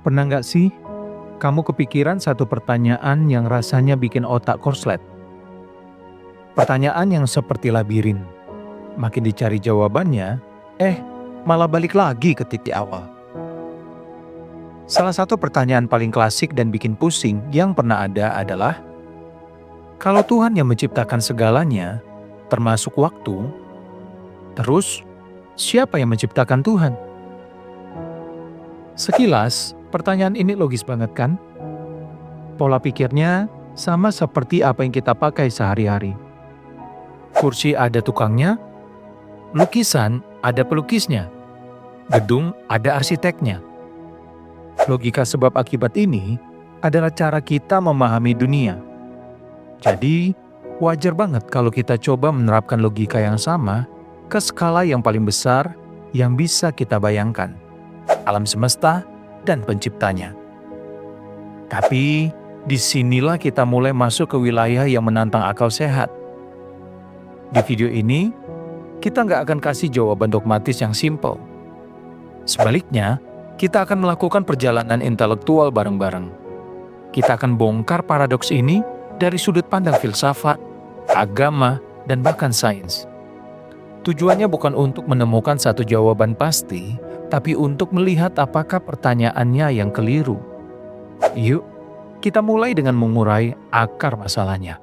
Pernah nggak sih kamu kepikiran satu pertanyaan yang rasanya bikin otak korslet? Pertanyaan yang seperti labirin. Makin dicari jawabannya, malah balik lagi ke titik awal. Salah satu pertanyaan paling klasik dan bikin pusing yang pernah ada adalah, kalau Tuhan yang menciptakan segalanya, termasuk waktu, terus siapa yang menciptakan Tuhan? Sekilas, pertanyaan ini logis banget kan? Pola pikirnya sama seperti apa yang kita pakai sehari-hari. Kursi ada tukangnya, lukisan ada pelukisnya, gedung ada arsiteknya. Logika sebab akibat ini adalah cara kita memahami dunia. Jadi, wajar banget kalau kita coba menerapkan logika yang sama ke skala yang paling besar yang bisa kita bayangkan, alam semesta dan penciptanya. Tapi, disinilah kita mulai masuk ke wilayah yang menantang akal sehat. Di video ini, kita nggak akan kasih jawaban dogmatis yang simpel. Sebaliknya, kita akan melakukan perjalanan intelektual bareng-bareng. Kita akan bongkar paradoks ini dari sudut pandang filsafat, agama, dan bahkan sains. Tujuannya bukan untuk menemukan satu jawaban pasti, tapi untuk melihat apakah pertanyaannya yang keliru. Yuk, kita mulai dengan mengurai akar masalahnya.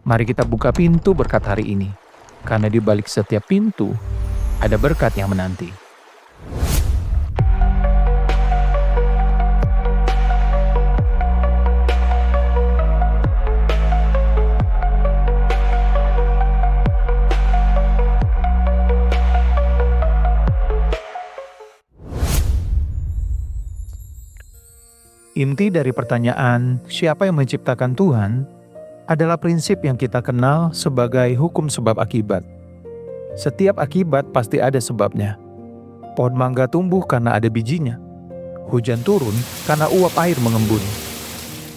Mari kita buka pintu berkat hari ini, karena di balik setiap pintu ada berkat yang menanti. Inti dari pertanyaan, siapa yang menciptakan Tuhan, adalah prinsip yang kita kenal sebagai hukum sebab akibat. Setiap akibat pasti ada sebabnya. Pohon mangga tumbuh karena ada bijinya. Hujan turun karena uap air mengembun.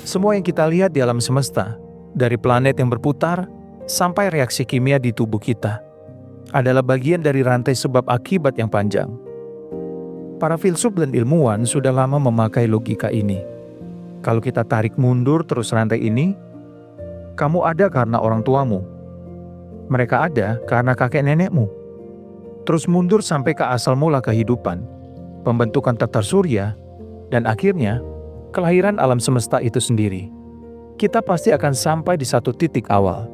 Semua yang kita lihat di alam semesta, dari planet yang berputar sampai reaksi kimia di tubuh kita, adalah bagian dari rantai sebab akibat yang panjang. Para filsuf dan ilmuwan sudah lama memakai logika ini. Kalau kita tarik mundur terus rantai ini, kamu ada karena orang tuamu. Mereka ada karena kakek nenekmu. Terus mundur sampai ke asal mula kehidupan, pembentukan tata surya, dan akhirnya kelahiran alam semesta itu sendiri. Kita pasti akan sampai di satu titik awal.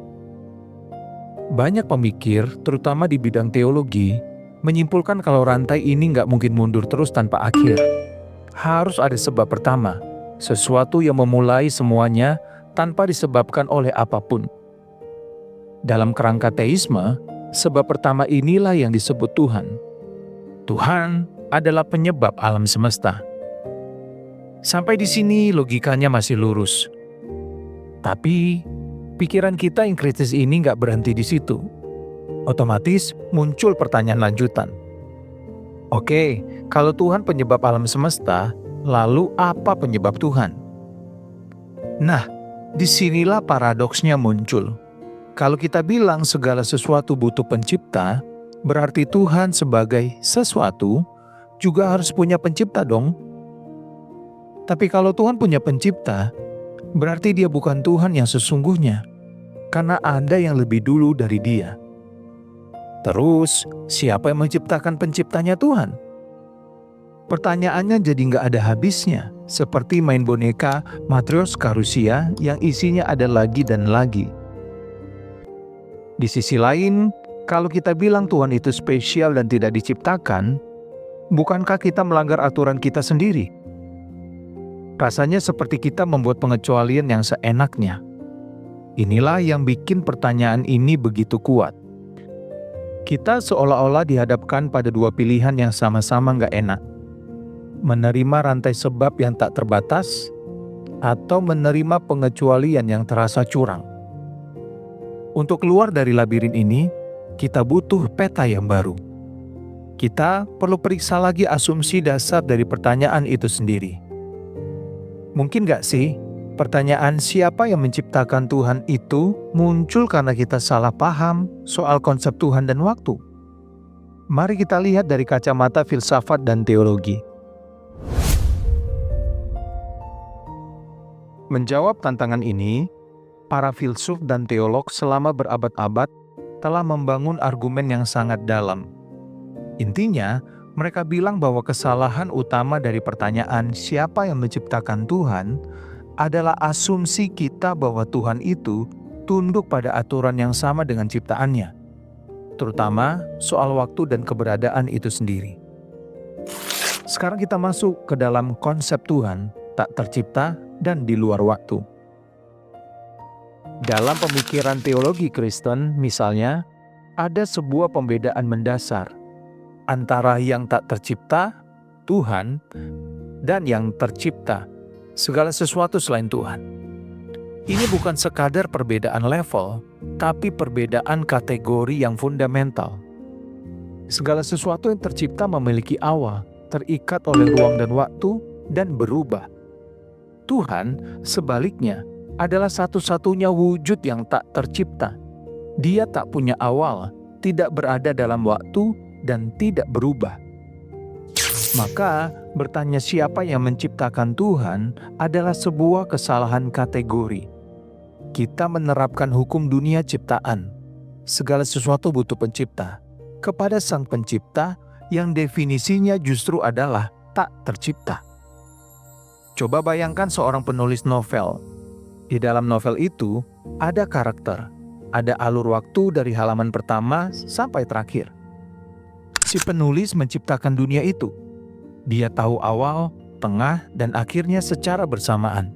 Banyak pemikir, terutama di bidang teologi, menyimpulkan kalau rantai ini nggak mungkin mundur terus tanpa akhir. Harus ada sebab pertama, sesuatu yang memulai semuanya tanpa disebabkan oleh apapun. Dalam kerangka teisme, sebab pertama inilah yang disebut Tuhan. Tuhan adalah penyebab alam semesta. Sampai di sini logikanya masih lurus. Tapi, pikiran kita yang kritis ini nggak berhenti di situ. Otomatis muncul pertanyaan lanjutan. Oke, kalau Tuhan penyebab alam semesta, lalu apa penyebab Tuhan? Nah, disinilah paradoksnya muncul. Kalau kita bilang segala sesuatu butuh pencipta, berarti Tuhan sebagai sesuatu juga harus punya pencipta dong. Tapi kalau Tuhan punya pencipta, berarti dia bukan Tuhan yang sesungguhnya, karena ada yang lebih dulu dari dia. Terus, siapa yang menciptakan penciptanya Tuhan? Pertanyaannya jadi nggak ada habisnya, seperti main boneka Matryoshka Rusia yang isinya ada lagi dan lagi. Di sisi lain, kalau kita bilang Tuhan itu spesial dan tidak diciptakan, bukankah kita melanggar aturan kita sendiri? Rasanya seperti kita membuat pengecualian yang seenaknya. Inilah yang bikin pertanyaan ini begitu kuat. Kita seolah-olah dihadapkan pada dua pilihan yang sama-sama nggak enak. Menerima rantai sebab yang tak terbatas, atau menerima pengecualian yang terasa curang. Untuk keluar dari labirin ini, kita butuh peta yang baru. Kita perlu periksa lagi asumsi dasar dari pertanyaan itu sendiri. Mungkin gak sih, pertanyaan siapa yang menciptakan Tuhan itu muncul karena kita salah paham soal konsep Tuhan dan waktu? Mari kita lihat dari kacamata filsafat dan teologi. Menjawab tantangan ini, para filsuf dan teolog selama berabad-abad telah membangun argumen yang sangat dalam. Intinya, mereka bilang bahwa kesalahan utama dari pertanyaan siapa yang menciptakan Tuhan adalah asumsi kita bahwa Tuhan itu tunduk pada aturan yang sama dengan ciptaannya, terutama soal waktu dan keberadaan itu sendiri. Sekarang kita masuk ke dalam konsep Tuhan tak tercipta dan di luar waktu. Dalam pemikiran teologi Kristen, misalnya, ada sebuah pembedaan mendasar antara yang tak tercipta, Tuhan, dan yang tercipta, segala sesuatu selain Tuhan. Ini bukan sekadar perbedaan level, tapi perbedaan kategori yang fundamental. Segala sesuatu yang tercipta memiliki awal, terikat oleh ruang dan waktu, dan berubah. Tuhan, sebaliknya, adalah satu-satunya wujud yang tak tercipta. Dia tak punya awal, tidak berada dalam waktu, dan tidak berubah. Maka, bertanya siapa yang menciptakan Tuhan adalah sebuah kesalahan kategori. Kita menerapkan hukum dunia ciptaan. Segala sesuatu butuh pencipta. Kepada sang pencipta yang definisinya justru adalah tak tercipta. Coba bayangkan seorang penulis novel. Di dalam novel itu, ada karakter, ada alur waktu dari halaman pertama sampai terakhir. Si penulis menciptakan dunia itu. Dia tahu awal, tengah, dan akhirnya secara bersamaan.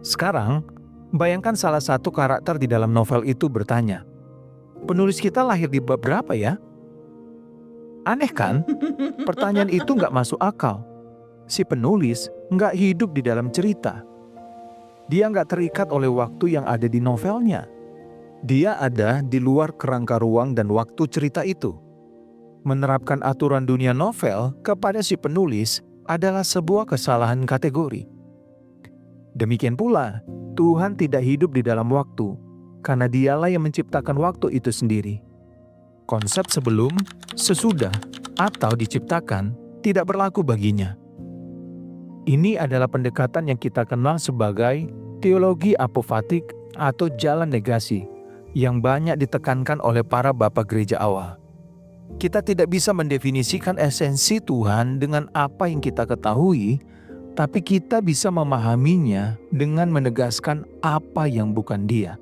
Sekarang, bayangkan salah satu karakter di dalam novel itu bertanya, "Penulis kita lahir di bab berapa ya?" Aneh kan? Pertanyaan itu nggak masuk akal. Si penulis nggak hidup di dalam cerita. Dia nggak terikat oleh waktu yang ada di novelnya. Dia ada di luar kerangka ruang dan waktu cerita itu. Menerapkan aturan dunia novel kepada si penulis adalah sebuah kesalahan kategori. Demikian pula, Tuhan tidak hidup di dalam waktu, karena Dialah yang menciptakan waktu itu sendiri. Konsep sebelum, sesudah, atau diciptakan tidak berlaku baginya. Ini adalah pendekatan yang kita kenal sebagai teologi apofatik atau jalan negasi yang banyak ditekankan oleh para bapak gereja awal. Kita tidak bisa mendefinisikan esensi Tuhan dengan apa yang kita ketahui, tapi kita bisa memahaminya dengan menegaskan apa yang bukan Dia.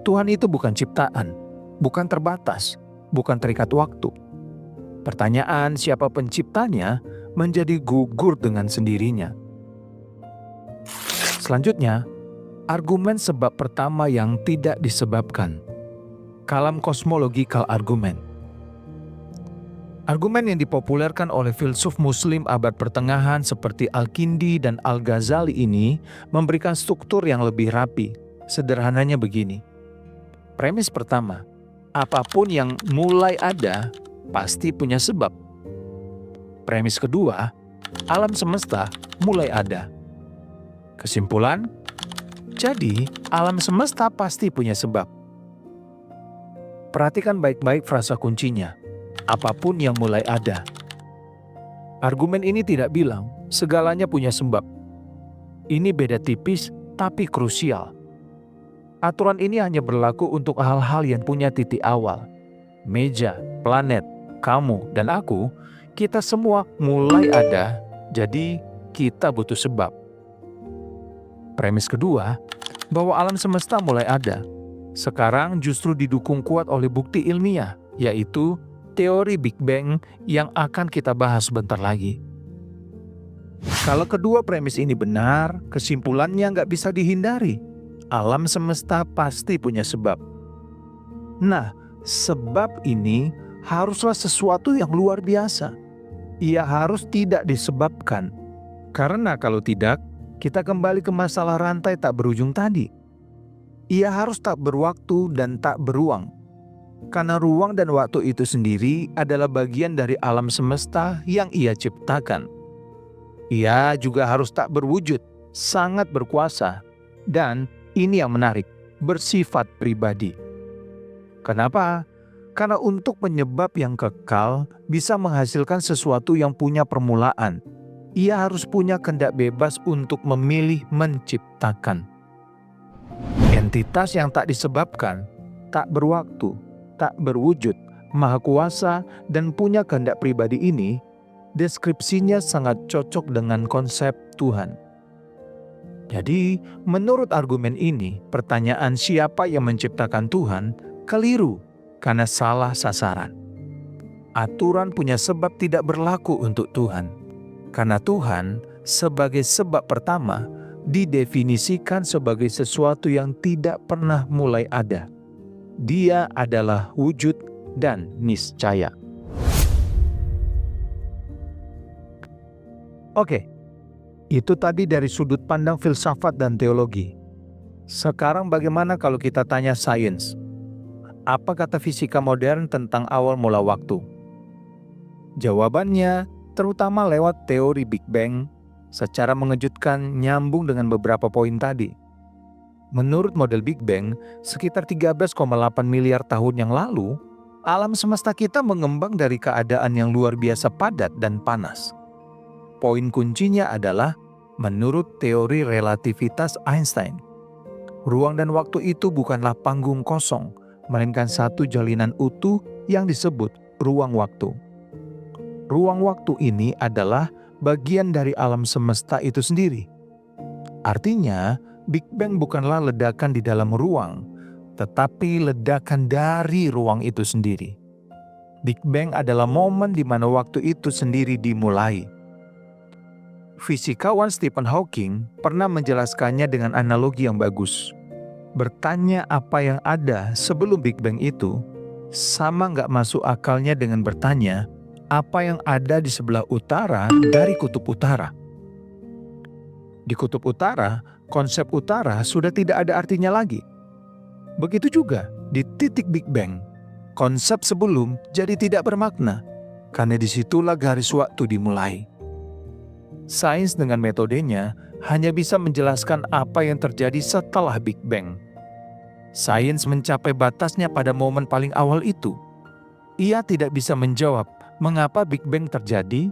Tuhan itu bukan ciptaan, bukan terbatas, bukan terikat waktu. Pertanyaan siapa penciptanya menjadi gugur dengan sendirinya. Selanjutnya, argumen sebab pertama yang tidak disebabkan. Kalam kosmologikal argumen. Argumen yang dipopulerkan oleh filsuf Muslim abad pertengahan seperti Al-Kindi dan Al-Ghazali ini memberikan struktur yang lebih rapi. Sederhananya begini. Premis pertama, apapun yang mulai ada pasti punya sebab. Premis kedua, alam semesta mulai ada. Kesimpulan, jadi alam semesta pasti punya sebab. Perhatikan baik-baik frasa kuncinya, apapun yang mulai ada. Argumen ini tidak bilang segalanya punya sebab. Ini beda tipis tapi krusial. Aturan ini hanya berlaku untuk hal-hal yang punya titik awal. Meja, planet, kamu, dan aku, kita semua mulai ada, jadi kita butuh sebab. Premis kedua, bahwa alam semesta mulai ada. Sekarang justru didukung kuat oleh bukti ilmiah, yaitu teori Big Bang yang akan kita bahas sebentar lagi. Kalau kedua premis ini benar, kesimpulannya nggak bisa dihindari. Alam semesta pasti punya sebab. Nah, sebab ini haruslah sesuatu yang luar biasa. Ia harus tidak disebabkan. Karena kalau tidak, kita kembali ke masalah rantai tak berujung tadi. Ia harus tak berwaktu dan tak beruang. Karena ruang dan waktu itu sendiri adalah bagian dari alam semesta yang Ia ciptakan. Ia juga harus tak berwujud, sangat berkuasa. Dan ini yang menarik, bersifat pribadi. Kenapa? Karena untuk penyebab yang kekal bisa menghasilkan sesuatu yang punya permulaan. Ia harus punya kehendak bebas untuk memilih menciptakan. Entitas yang tak disebabkan, tak berwaktu, tak berwujud, maha kuasa, dan punya kehendak pribadi ini, deskripsinya sangat cocok dengan konsep Tuhan. Jadi, menurut argumen ini, pertanyaan siapa yang menciptakan Tuhan keliru karena salah sasaran. Aturan punya sebab tidak berlaku untuk Tuhan, karena Tuhan sebagai sebab pertama didefinisikan sebagai sesuatu yang tidak pernah mulai ada. Dia adalah wujud dan niscaya. Oke, itu tadi dari sudut pandang filsafat dan teologi. Sekarang bagaimana kalau kita tanya sains? Apa kata fisika modern tentang awal mula waktu? Jawabannya, terutama lewat teori Big Bang, secara mengejutkan nyambung dengan beberapa poin tadi. Menurut model Big Bang, sekitar 13,8 miliar tahun yang lalu, alam semesta kita mengembang dari keadaan yang luar biasa padat dan panas. Poin kuncinya adalah, menurut teori relativitas Einstein, ruang dan waktu itu bukanlah panggung kosong, melainkan satu jalinan utuh yang disebut ruang waktu. Ruang waktu ini adalah bagian dari alam semesta itu sendiri. Artinya, Big Bang bukanlah ledakan di dalam ruang, tetapi ledakan dari ruang itu sendiri. Big Bang adalah momen di mana waktu itu sendiri dimulai. Fisikawan Stephen Hawking pernah menjelaskannya dengan analogi yang bagus. Bertanya apa yang ada sebelum Big Bang itu, sama nggak masuk akalnya dengan bertanya apa yang ada di sebelah utara dari kutub utara. Di kutub utara, konsep utara sudah tidak ada artinya lagi. Begitu juga di titik Big Bang, konsep sebelum jadi tidak bermakna, karena disitulah garis waktu dimulai. Sains dengan metodenya hanya bisa menjelaskan apa yang terjadi setelah Big Bang. Sains mencapai batasnya pada momen paling awal itu. Ia tidak bisa menjawab mengapa Big Bang terjadi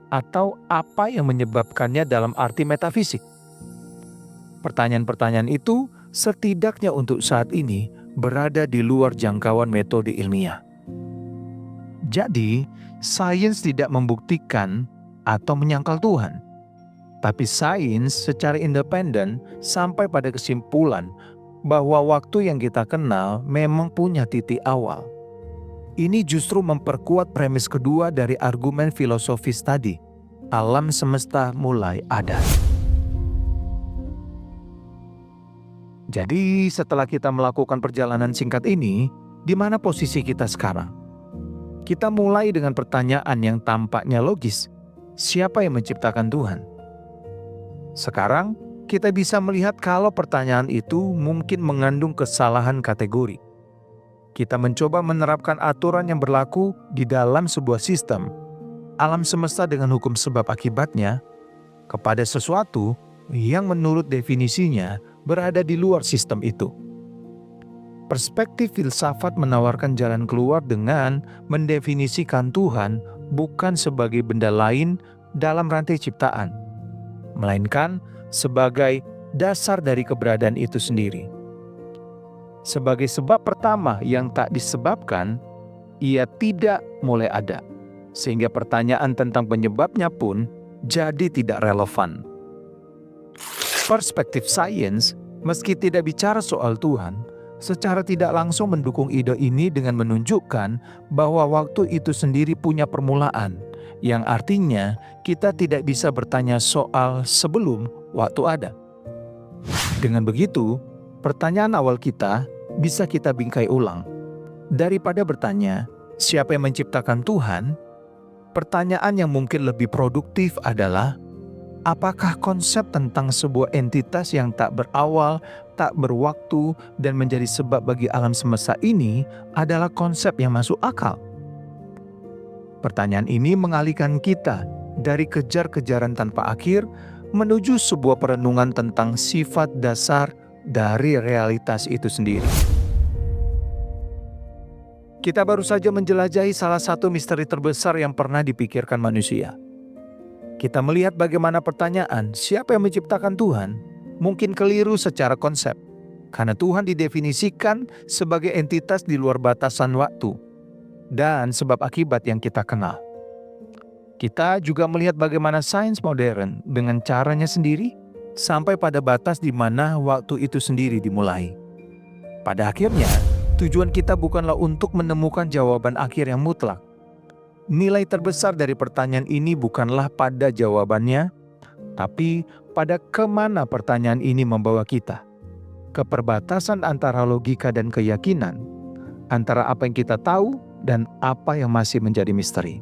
atau apa yang menyebabkannya dalam arti metafisik. Pertanyaan-pertanyaan itu setidaknya untuk saat ini berada di luar jangkauan metode ilmiah. Jadi, sains tidak membuktikan atau menyangkal Tuhan. Tapi sains secara independen sampai pada kesimpulan bahwa waktu yang kita kenal memang punya titik awal. Ini justru memperkuat premis kedua dari argumen filosofis tadi. Alam semesta mulai ada. Jadi setelah kita melakukan perjalanan singkat ini, di mana posisi kita sekarang? Kita mulai dengan pertanyaan yang tampaknya logis. Siapa yang menciptakan Tuhan? Sekarang, kita bisa melihat kalau pertanyaan itu mungkin mengandung kesalahan kategori. Kita mencoba menerapkan aturan yang berlaku di dalam sebuah sistem, alam semesta dengan hukum sebab akibatnya, kepada sesuatu yang menurut definisinya berada di luar sistem itu. Perspektif filsafat menawarkan jalan keluar dengan mendefinisikan Tuhan bukan sebagai benda lain dalam rantai ciptaan, melainkan sebagai dasar dari keberadaan itu sendiri. Sebagai sebab pertama yang tak disebabkan, ia tidak mulai ada, sehingga pertanyaan tentang penyebabnya pun jadi tidak relevan. Perspektif sains, meski tidak bicara soal Tuhan, secara tidak langsung mendukung ide ini dengan menunjukkan bahwa waktu itu sendiri punya permulaan, yang artinya kita tidak bisa bertanya soal sebelum waktu ada. Dengan begitu, pertanyaan awal kita bisa kita bingkai ulang. Daripada bertanya, siapa yang menciptakan Tuhan? Pertanyaan yang mungkin lebih produktif adalah, apakah konsep tentang sebuah entitas yang tak berawal, tak berwaktu, dan menjadi sebab bagi alam semesta ini adalah konsep yang masuk akal? Pertanyaan ini mengalihkan kita dari kejar-kejaran tanpa akhir menuju sebuah perenungan tentang sifat dasar dari realitas itu sendiri. Kita baru saja menjelajahi salah satu misteri terbesar yang pernah dipikirkan manusia. Kita melihat bagaimana pertanyaan siapa yang menciptakan Tuhan mungkin keliru secara konsep, karena Tuhan didefinisikan sebagai entitas di luar batasan waktu dan sebab akibat yang kita kenal. Kita juga melihat bagaimana sains modern dengan caranya sendiri sampai pada batas di mana waktu itu sendiri dimulai. Pada akhirnya, tujuan kita bukanlah untuk menemukan jawaban akhir yang mutlak. Nilai terbesar dari pertanyaan ini bukanlah pada jawabannya, tapi pada kemana pertanyaan ini membawa kita. Keperbatasan antara logika dan keyakinan, antara apa yang kita tahu dan apa yang masih menjadi misteri.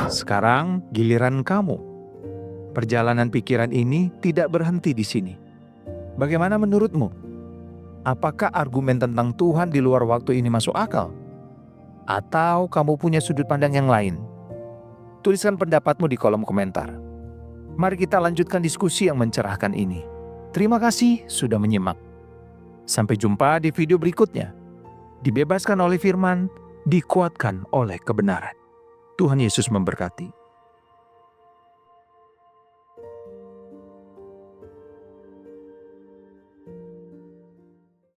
Sekarang giliran kamu. Perjalanan pikiran ini tidak berhenti di sini. Bagaimana menurutmu? Apakah argumen tentang Tuhan di luar waktu ini masuk akal? Atau kamu punya sudut pandang yang lain? Tuliskan pendapatmu di kolom komentar. Mari kita lanjutkan diskusi yang mencerahkan ini. Terima kasih sudah menyimak. Sampai jumpa di video berikutnya. Dibebaskan oleh firman, dikuatkan oleh kebenaran. Tuhan Yesus memberkati.